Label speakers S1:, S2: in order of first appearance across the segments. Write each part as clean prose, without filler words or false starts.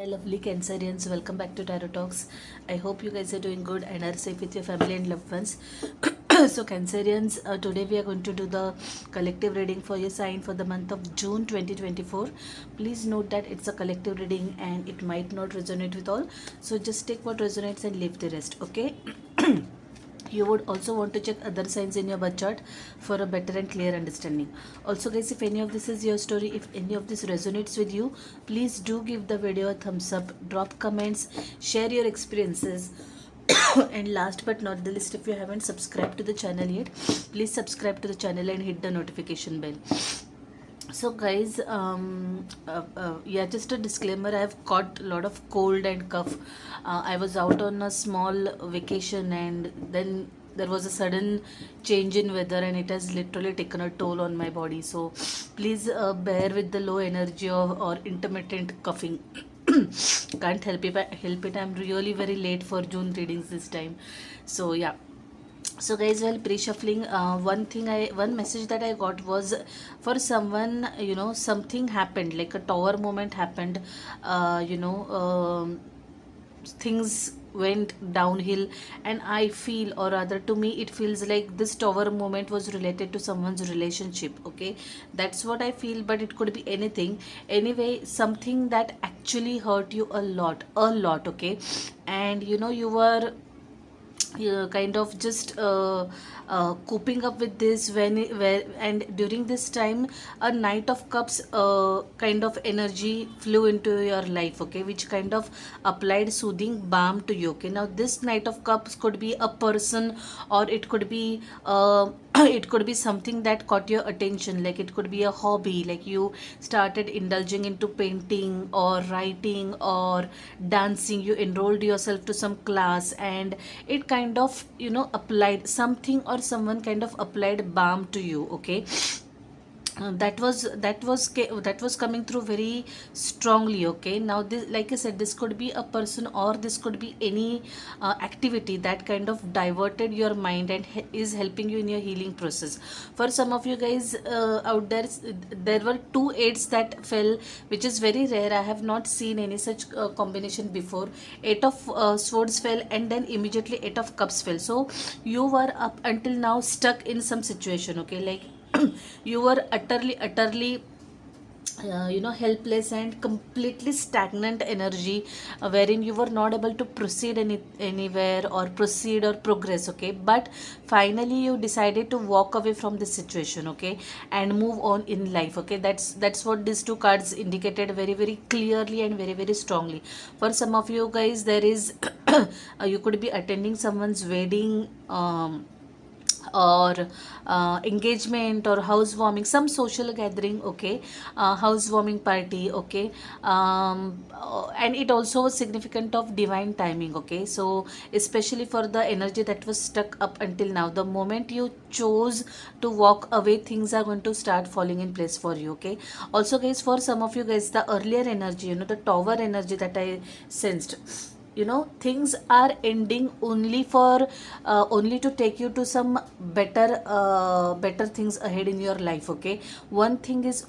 S1: Hi, lovely Cancerians, welcome back to Tarot Talks. I hope you guys are doing good and are safe with your family and loved ones. So, Cancerians, today we are going to do the collective reading for your sign for the month of June 2024. Please note that it's a collective reading and it might not resonate with all. So, just take what resonates and leave the rest, okay? You would also want to check other signs in your birth chart for a better and clear understanding. Also guys, if any of this is your story, if any of this resonates with you, please do give the video a thumbs up, drop comments, share your experiences. And last but not the least, if you haven't subscribed to the channel yet, please subscribe to the channel and hit the notification bell. So guys, yeah, just a disclaimer, I have caught a lot of cold and cough. I was out on a small vacation and then there was a sudden change in weather and it has literally taken a toll on my body. So please bear with the low energy or intermittent coughing. Can't help it. I'm really very late for June readings this time. So yeah. So guys, while pre-shuffling, one message that I got was for someone, something happened, like a tower moment happened. Things went downhill, and I feel, or rather to me it feels like this tower moment was related to someone's relationship. Okay, that's what I feel, but it could be anything. Anyway, something that actually hurt you a lot. Okay, and you were kind of just coping up with this where and during this time a knight of cups kind of energy flew into your life, okay, which kind of applied soothing balm to you. Okay, now this knight of cups could be a person, or it could be it could be something that caught your attention, like it could be a hobby, like you started indulging into painting or writing or dancing, you enrolled yourself to some class, and it kind of applied something, or someone kind of applied balm to you. Okay, that was coming through very strongly. Okay, now this, like I said, this could be a person or this could be any activity that kind of diverted your mind and is helping you in your healing process. For some of you guys out there, there were two eights that fell, which is very rare. I have not seen any such combination before. Eight of swords fell and then immediately eight of cups fell. So you were up until now stuck in some situation. Okay, like you were utterly helpless and completely stagnant energy, wherein you were not able to proceed anywhere or proceed or progress. Okay, but finally you decided to walk away from this situation, okay, and move on in life. Okay, that's what these two cards indicated very very clearly and very very strongly. For some of you guys, there is you could be attending someone's wedding, or engagement or housewarming, some social gathering. Okay, housewarming party. Okay, and it also was significant of divine timing. Okay, so especially for the energy that was stuck up until now, the moment you chose to walk away, things are going to start falling in place for you. Okay, also guys, for some of you guys, the earlier energy, the tower energy that I sensed, things are ending only to take you to some better things ahead in your life. Okay, one thing is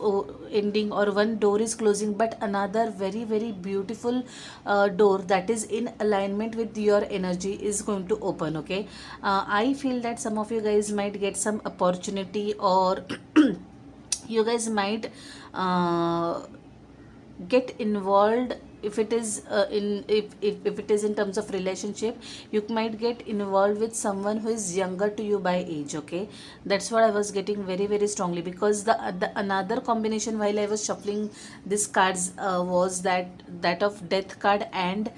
S1: ending, or one door is closing, but another very very beautiful door that is in alignment with your energy is going to open. Okay, I feel that some of you guys might get some opportunity, or you guys might get involved. If it is if it is in terms of relationship, you might get involved with someone who is younger to you by age. Okay, that's what I was getting very very strongly, because the another combination while I was shuffling these cards was that of death card and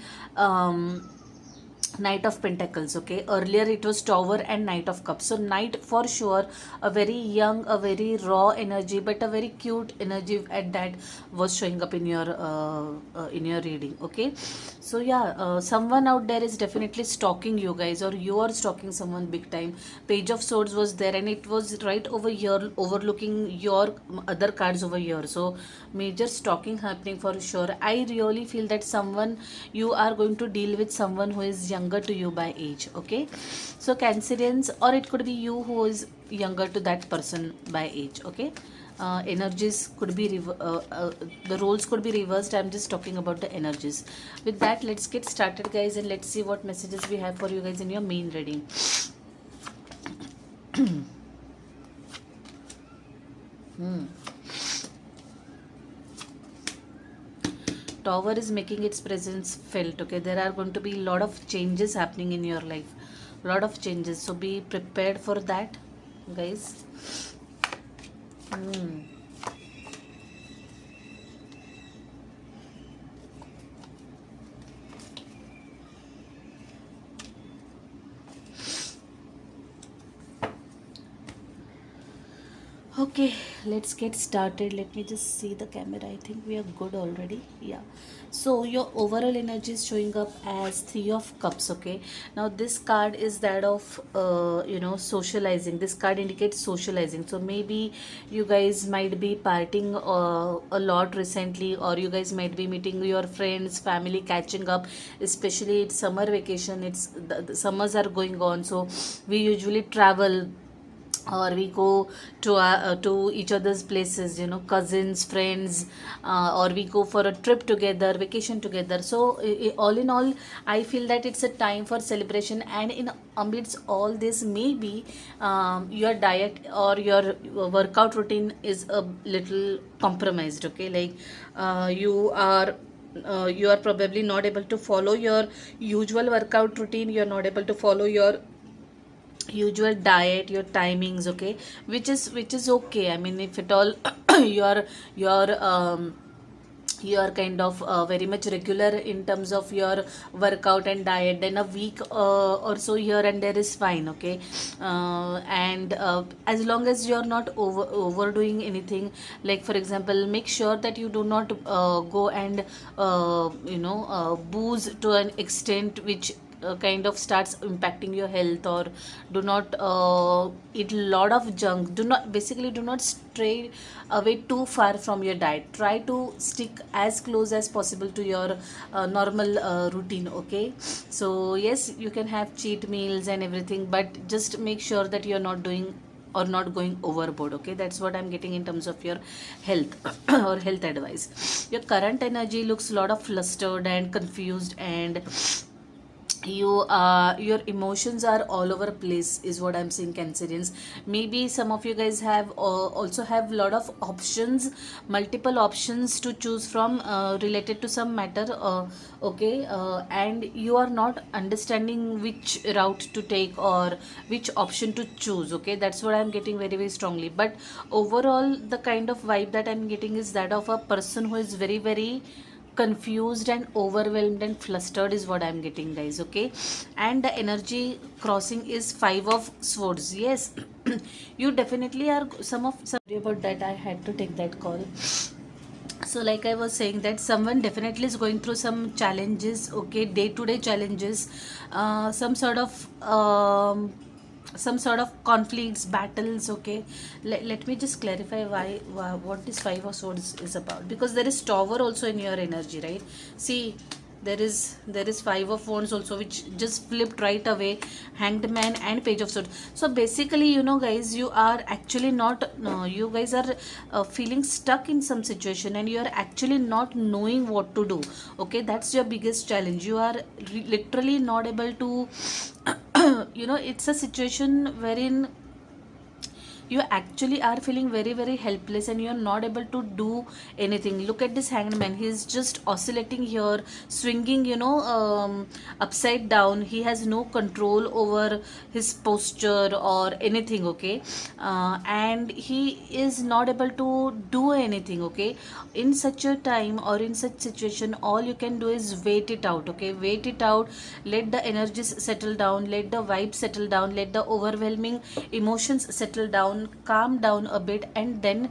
S1: knight of pentacles. Okay, earlier it was tower and knight of cups. So knight, for sure, a very young, a very raw energy, but a very cute energy at that was showing up in your reading. Okay, so yeah, someone out there is definitely stalking you guys, or you are stalking someone big time. Page of swords was there, and it was right over here overlooking your other cards over here. So major stalking happening for sure. I really feel that someone, you are going to deal with someone who is younger to you by age. Okay, so Cancerians, or it could be you who is younger to that person by age. Okay, energies could be the roles could be reversed. I'm just talking about the energies. With that, let's get started, guys, and let's see what messages we have for you guys in your main reading. Tower is making its presence felt. Okay, there are going to be a lot of changes happening in your life, lot of changes, so be prepared for that, guys. Okay, let's get started. Let me just see the camera. I think we are good already. Yeah. So your overall energy is showing up as Three of Cups. Okay. Now this card is that of socializing. This card indicates socializing. So maybe you guys might be partying a lot recently, or you guys might be meeting your friends, family, catching up. Especially it's summer vacation. The summers are going on. So we usually travel, or we go to each other's places, cousins, friends, or we go for a trip together, vacation together. So all in all, I feel that it's a time for celebration, and in amidst all this, maybe your diet or your workout routine is a little compromised. Okay, like you are probably not able to follow your usual workout routine. You're not able to follow your usual diet, your timings. Okay, which is okay. I mean, if at all you're kind of very much regular in terms of your workout and diet, then a week or so here and there is fine. Okay, and as long as you're not overdoing anything, like for example, make sure that you do not go and booze to an extent which kind of starts impacting your health, or do not eat a lot of junk. Do not stray away too far from your diet. Try to stick as close as possible to your normal routine. Okay, so yes, you can have cheat meals and everything, but just make sure that you're not doing or not going overboard. Okay, that's what I'm getting in terms of your health or health advice. Your current energy looks a lot of flustered and confused, and your emotions are all over place, is what I'm saying, Cancerians. Maybe some of you guys have also have a lot of options, multiple options to choose from related to some matter. Okay, and you are not understanding which route to take or which option to choose. Okay, that's what I'm getting very very strongly. But overall, the kind of vibe that I'm getting is that of a person who is very very confused and overwhelmed and flustered, is what I'm getting, guys. Okay, and the energy crossing is Five of Swords. Yes, you definitely are sorry about that, I had to take that call. So like I was saying, that someone definitely is going through some challenges. Okay, day to day challenges, some sort of conflicts, battles. Okay, let me just clarify why what this Five of Swords is about, because there is Tower also in your energy, right? See, there is Five of Wands also, which just flipped right away, Hanged Man and Page of Swords. So basically, guys, you are actually not you guys are feeling stuck in some situation, and you are actually not knowing what to do. Okay, that's your biggest challenge. You are literally not able to it's a situation wherein you actually are feeling very very helpless, and you are not able to do anything. Look at this Hanged Man. He is just oscillating here, swinging, upside down. He has no control over his posture or anything. Okay, and he is not able to do anything. Okay, in such a time or in such situation, all you can do is wait it out. Okay, wait it out. Let the energies settle down, let the vibes settle down, let the overwhelming emotions settle down, calm down a bit, and then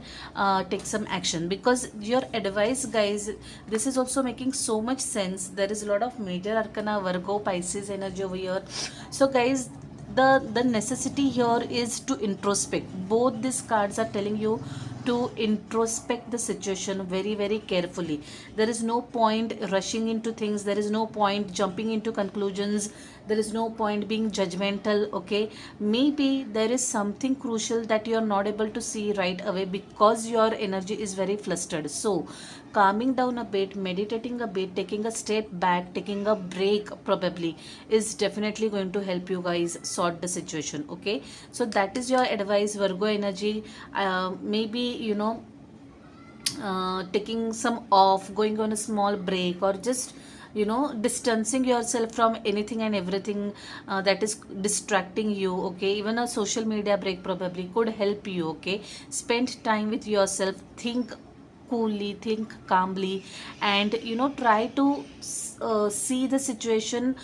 S1: take some action. Because your advice, guys, this is also making so much sense. There is a lot of major arcana, Virgo, Pisces energy over here. So guys, the necessity here is to introspect. Both these cards are telling you to introspect the situation very very carefully. There is no point rushing into things, there is no point jumping into conclusions, there is no point being judgmental. Okay, maybe there is something crucial that you are not able to see right away because your energy is very flustered. So calming down a bit, meditating a bit, taking a step back, taking a break probably is definitely going to help you guys sort the situation. Okay, so that is your advice, Virgo energy. Maybe taking some off, going on a small break, or just distancing yourself from anything and everything that is distracting you. Okay, even a social media break probably could help you. Okay, spend time with yourself, think coolly, think calmly, and try to see the situation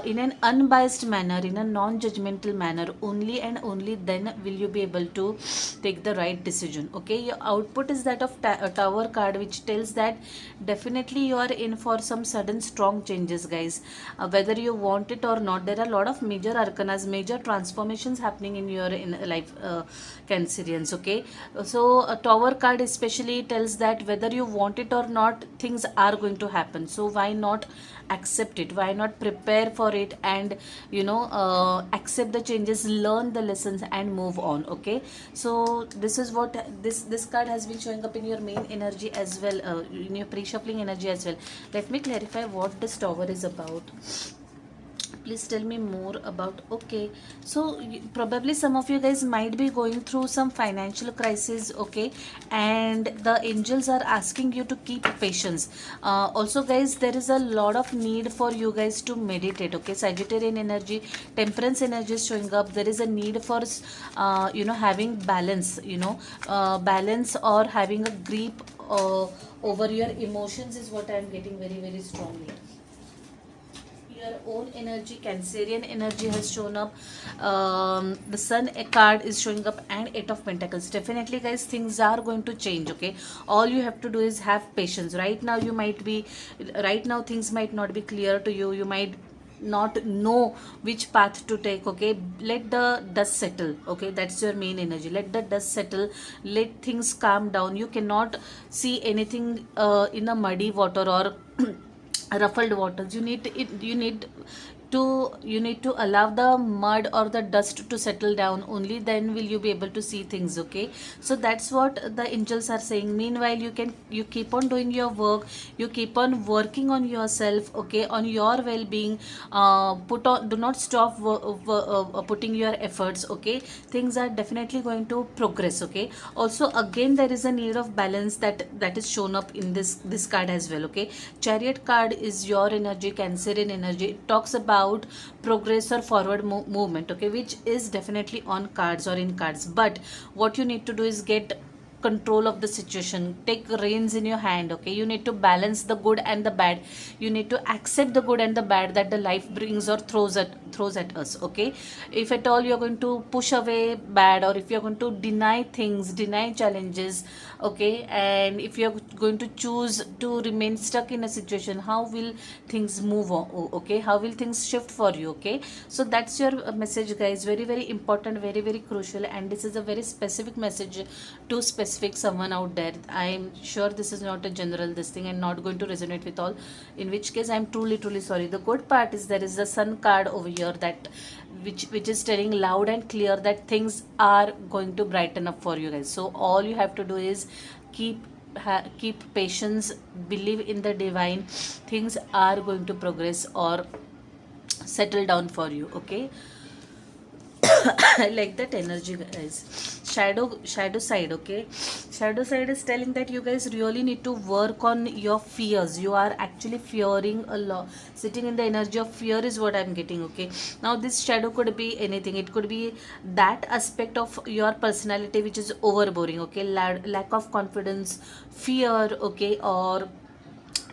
S1: in an unbiased manner, in a non-judgmental manner. Only and only then will you be able to take the right decision. Okay, your output is that of a tower card, which tells that definitely you are in for some sudden strong changes, guys. Whether you want it or not, there are a lot of major arcanas, major transformations happening in your life, Cancerians. Okay, so a tower card especially tells that whether you want it or not, things are going to happen. So why not accept it? Why not prepare for it and accept the changes, learn the lessons, and move on. Okay, so this is what this card has been showing up in your main energy as well, in your pre-shuffling energy as well. Let me clarify what this tower is about. Please tell me more about. Okay, so probably some of you guys might be going through some financial crisis. Okay, and the angels are asking you to keep patience. Also guys, there is a lot of need for you guys to meditate. Okay, Sagittarian energy, Temperance energy is showing up. There is a need for having balance, balance, or having a grip over your emotions is what I am getting very very strongly. Your own energy, Cancerian energy has shown up. The Sun card is showing up, and Eight of Pentacles. Definitely guys, things are going to change. Okay, all you have to do is have patience. Right now things might not be clear to you. You might not know which path to take. Okay, let the dust settle. Okay, that's your main energy. Let the dust settle, let things calm down. You cannot see anything in a muddy water or ruffled waters. You need to allow the mud or the dust to settle down. Only then will you be able to see things. Okay, so that's what the angels are saying. Meanwhile, you keep on doing your work, you keep on working on yourself. Okay, on your well-being. Do not stop putting your efforts. Okay, things are definitely going to progress. Okay, also again there is a need of balance that is shown up in this card as well. Okay, Chariot card is your energy, Cancerian energy. It talks about progress or forward movement. Okay, which is definitely on cards or in cards, but what you need to do is get control of the situation, take reins in your hand. Okay, you need to balance the good and the bad. You need to accept the good and the bad that the life brings or throws at us. Okay, if at all you're going to push away bad, or if you're going to deny things, deny challenges. Okay, and if you're going to choose to remain stuck in a situation, how will things move on? Okay, how will things shift for you? Okay, so that's your message guys. Very very important, very very crucial, and this is a very specific message to specific someone out there. I'm sure this is not a general this thing and not going to resonate with all, in which case I'm truly sorry. The good part is there is a Sun card over here, that which is telling loud and clear that things are going to brighten up for you guys. So all you have to do is keep patience, believe in the divine. Things are going to progress or settle down for you. Okay, I like that energy guys. Shadow side. Okay, shadow side is telling that you guys really need to work on your fears. You are actually fearing a lot. Sitting in the energy of fear is what I'm getting. Okay, now this shadow could be anything. It could be that aspect of your personality which is overbearing. Okay, lack of confidence, fear. Okay, or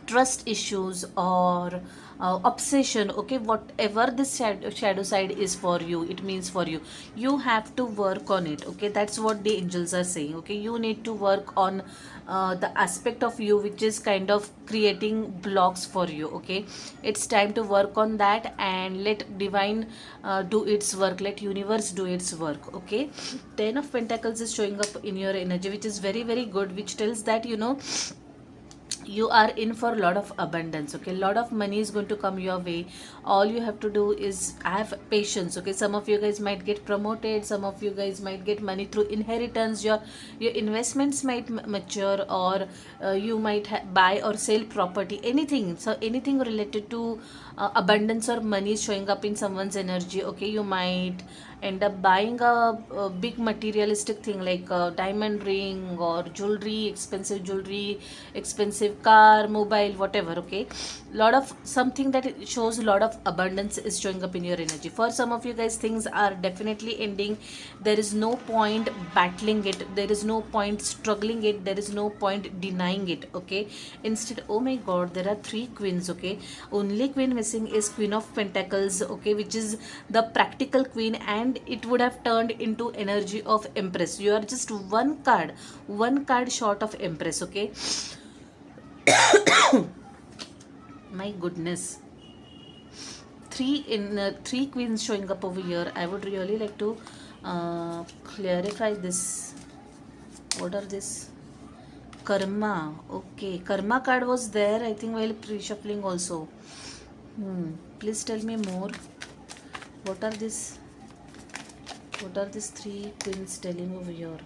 S1: trust issues, or obsession. Okay, whatever this shadow side is for you, it means for you, you have to work on it. Okay, that's what the angels are saying. Okay, you need to work on the aspect of you which is kind of creating blocks for you. Okay, it's time to work on that and let divine do its work, let universe do its work. Okay, Ten of Pentacles is showing up in your energy, which is very very good, which tells that you are in for a lot of abundance. Okay, a lot of money is going to come your way. All you have to do is have patience. Okay, some of you guys might get promoted, some of you guys might get money through inheritance, your investments might mature, or you might buy or sell property, anything. So anything related to abundance or money is showing up in someone's energy. Okay, you might end up buying a big materialistic thing like a diamond ring or jewelry, expensive car, mobile, whatever. Okay, lot of something that it shows a lot of abundance is showing up in your energy. For some of you guys, things are definitely ending. There is no point battling it, there is no point struggling it, there is no point denying it. Okay, instead, oh my god, there are three queens. Okay, only queen missing is Queen of Pentacles. Okay, which is the practical queen, and it would have turned into energy of Empress. You are just one card short of Empress. Okay, my goodness, three queens showing up over here. I would really like to clarify this. What are this? Karma. Okay, karma card was there, I think, while pre-shuffling also. Please tell me more. What are this? What are these three queens telling over here?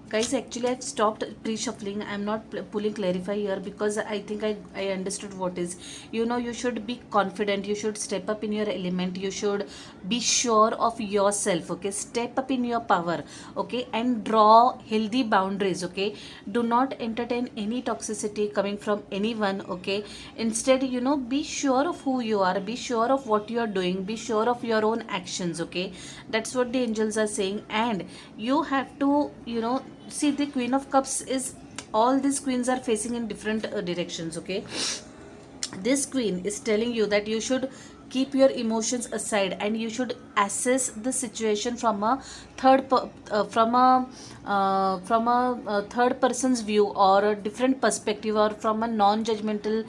S1: Guys, actually I stopped pre-shuffling. I'm not pulling clarify here because I think I understood what is. You should be confident, you should step up in your element, you should be sure of yourself. Okay, step up in your power. Okay, and draw healthy boundaries. Okay, do not entertain any toxicity coming from anyone. Okay, instead, be sure of who you are, be sure of what you are doing, be sure of your own actions. Okay, that's what the angels are saying. And you have to, see, the Queen of Cups is, all these queens are facing in different directions. Okay, this queen is telling you that you should keep your emotions aside, and you should assess the situation from a third person's view, or a different perspective, or from a non-judgmental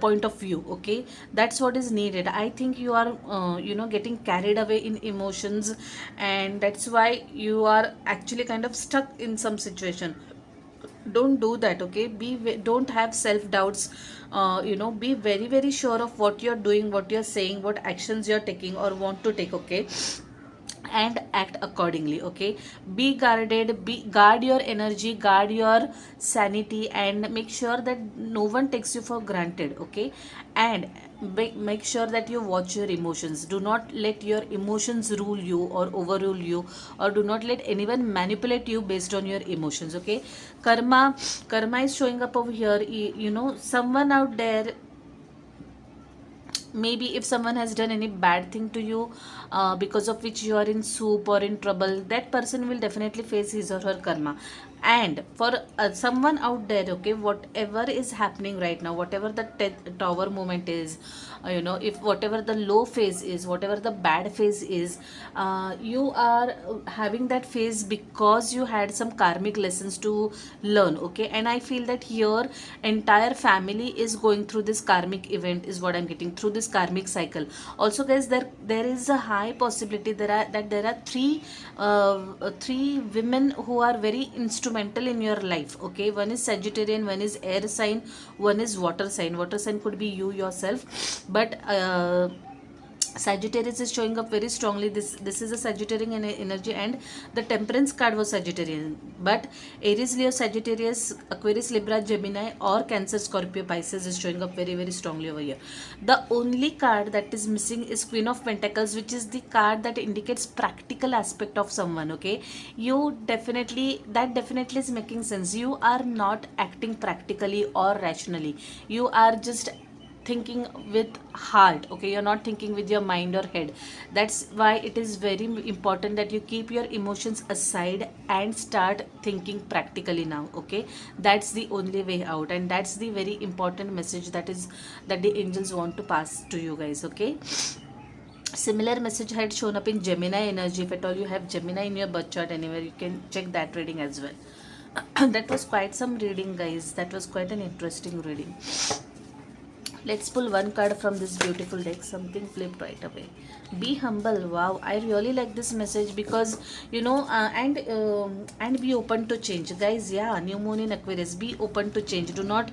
S1: point of view. Okay, that's what is needed. I think you are getting carried away in emotions, and that's why you are actually kind of stuck in some situation. Don't do that. Okay, don't have self doubts. Be very very sure of what you're doing, what you're saying, what actions you're taking or want to take. Okay, and act accordingly. Okay, be guarded, guard your energy, guard your sanity, and make sure that no one takes you for granted. Okay, and make sure that you watch your emotions. Do not let your emotions rule you or overrule you, or do not let anyone manipulate you based on your emotions. Okay, karma is showing up over here. Someone out there, maybe if someone has done any bad thing to you, because of which you are in soup or in trouble, that person will definitely face his or her karma. And for someone out there, okay, whatever is happening right now, whatever the tower moment is, if whatever the low phase is, whatever the bad phase is, you are having that phase because you had some karmic lessons to learn. Okay, and I feel that here entire family is going through this karmic event, is what I'm getting, through this karmic cycle. Also guys, there is a high possibility there are three women who are very instrumental in your life. Okay, one is Sagittarian, one is air sign, one is water sign. Water sign could be you yourself, but Sagittarius is showing up very strongly. This is a Sagittarian energy, and the Temperance card was Sagittarian. But Aries, Leo, Sagittarius, Aquarius, Libra, Gemini, or Cancer, Scorpio, Pisces is showing up very very strongly over here. The only card that is missing is Queen of Pentacles, which is the card that indicates practical aspect of someone. Okay, that definitely is making sense. You are not acting practically or rationally. You are just thinking with heart. Okay, you're not thinking with your mind or head. That's why it is very important that you keep your emotions aside and start thinking practically now. Okay, that's the only way out, and that's the very important message that the angels want to pass to you guys. Okay, similar message had shown up in Gemini energy. If at all you have Gemini in your birth chart anywhere, you can check that reading as well. That was quite some reading, guys. That was quite an interesting reading. Let's pull one card from this beautiful deck. Something flipped right away. Be humble. Wow, I really like this message because and be open to change, guys. Yeah, new moon in Aquarius. Be open to change. Do not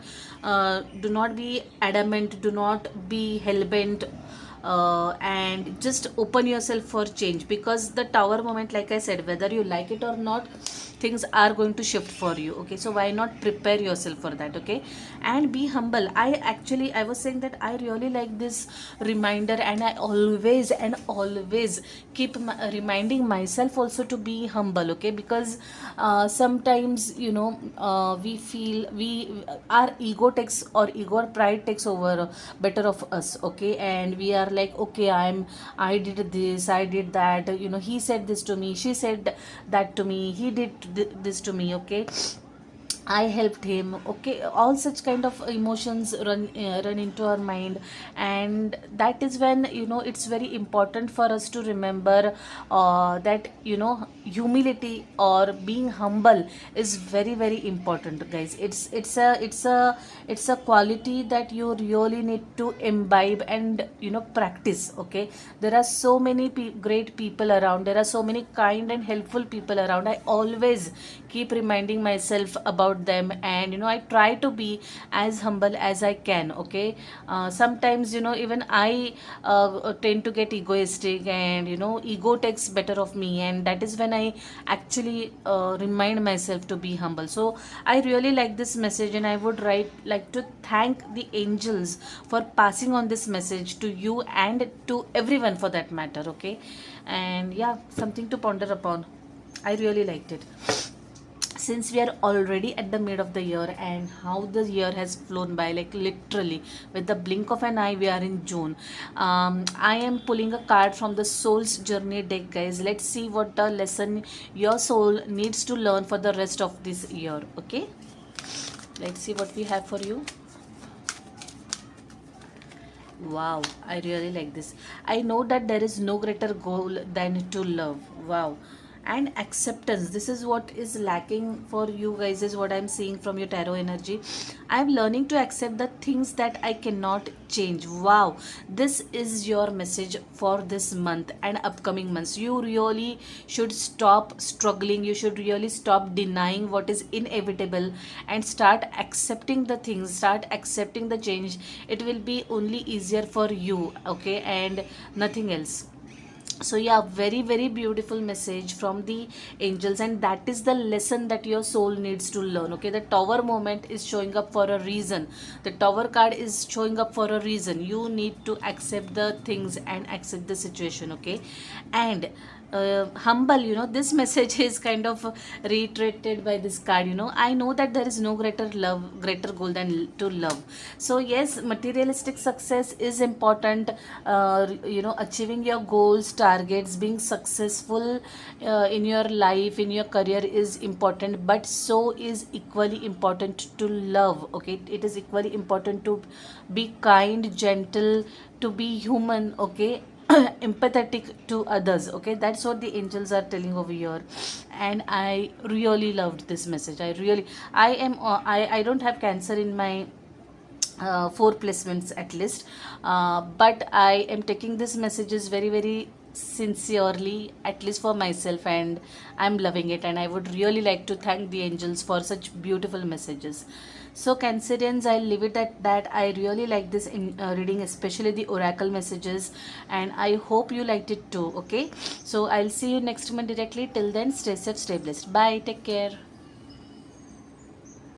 S1: be adamant. Do not be hellbent. And just open yourself for change, because the tower moment, like I said, whether you like it or not, things are going to shift for you. Okay, so why not prepare yourself for that? Okay, and be humble. I was saying that I really like this reminder, and I always keep reminding myself also to be humble. Okay, because sometimes we feel our ego takes, or ego or pride takes over better of us. Okay, and we are like, okay, I did this, I did that, he said this to me, she said that to me, he did this to me. Okay, I helped him. Okay, all such kind of emotions run into our mind, and that is when it's very important for us to remember that humility or being humble is very very important, guys. It's a quality that you really need to imbibe and practice. Okay, there are so many great people around. There are so many kind and helpful people around. I always keep reminding myself about them, and I try to be as humble as I can. Okay, sometimes even I tend to get egoistic, and ego takes better of me, and that is when I actually remind myself to be humble. So I really like this message, and I would like to thank the angels for passing on this message to you and to everyone for that matter. Okay, and yeah, something to ponder upon. I really liked it. Since we are already at the mid of the year, and how the year has flown by, like literally with the blink of an eye we are in June. I am pulling a card from the soul's journey deck, guys. Let's see what the lesson your soul needs to learn for the rest of this year. Okay, let's see what we have for you. Wow, I really like this. I know that there is no greater goal than to love. Wow. And acceptance. This is what is lacking for you guys, is what I'm seeing from your tarot energy. I'm learning to accept the things that I cannot change. Wow. This is your message for this month and upcoming months. You really should stop struggling. You should really stop denying what is inevitable and start accepting the things, start accepting the change. It will be only easier for you. Okay, and nothing else. So yeah, very very beautiful message from the angels, and that is the lesson that your soul needs to learn. Okay, the tower moment is showing up for a reason. The tower card is showing up for a reason. You need to accept the things and accept the situation. Okay, and humble, this message is kind of reiterated by this card. I know that there is no greater goal than to love. So yes, materialistic success is important. Achieving your goals, targets, being successful in your life, in your career is important, but so is equally important to love. Okay, it is equally important to be kind, gentle, to be human. Okay, empathetic to others. Okay, that's what the angels are telling over here, and I really loved this message. I don't have Cancer in my four placements at least, but I am taking this messages very very sincerely, at least for myself, and I'm loving it, and I would really like to thank the angels for such beautiful messages. So Cancerians, I'll leave it at that. I really like this reading, especially the oracle messages, and I hope you liked it too. Okay, so I'll see you next month directly. Till then, stay safe, stay blessed. Bye, take care.